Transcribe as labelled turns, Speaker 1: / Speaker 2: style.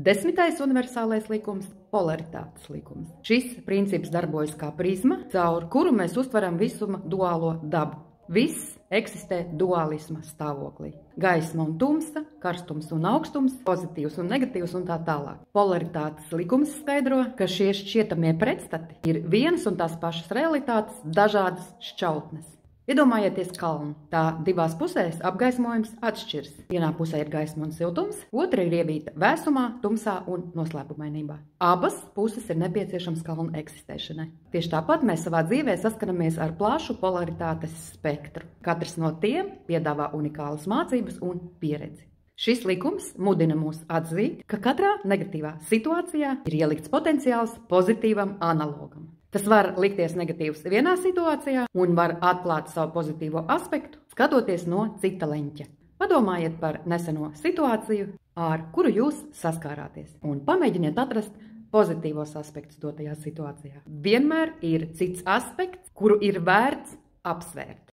Speaker 1: 10. universālais likums – polaritātes likums. Šis princips darbojas kā prizma, caur kuru mēs uztveram visuma duālo dabu. Viss eksistē dualisma stāvoklī. Gaisma un tumsa, karstums un augstums, pozitīvs un negatīvs un tā tālāk. Polaritātes likums skaidro, ka šie šķietamie pretstati ir vienas un tās pašas realitātes, dažādas šķautnes. Iedomājieties kalnu. Tā divās pusēs apgaismojums atšķirs. Vienā pusē ir gaisma un siltums, otra ir ievīta vēsumā, tumsā un noslēpumainībā. Abas puses ir nepieciešams kalnu eksistēšanai. Tieši tāpat mēs savā dzīvē saskaramies ar plašu polaritātes spektru. Katrs no tiem piedāvā unikālas mācības un pieredzi. Šis likums mudina mūs atzīt, ka katrā negatīvā situācijā ir ielikts potenciāls pozitīvam analogam. Tas var likties negatīvs vienā situācijā un var atklāt savu pozitīvo aspektu, skatoties no cita leņķa. Padomājiet par neseno situāciju, ar kuru jūs saskārāties, un pamēģiniet atrast pozitīvos aspektus dotajā situācijā. Vienmēr ir cits aspekts, kuru ir vērts apsvērt.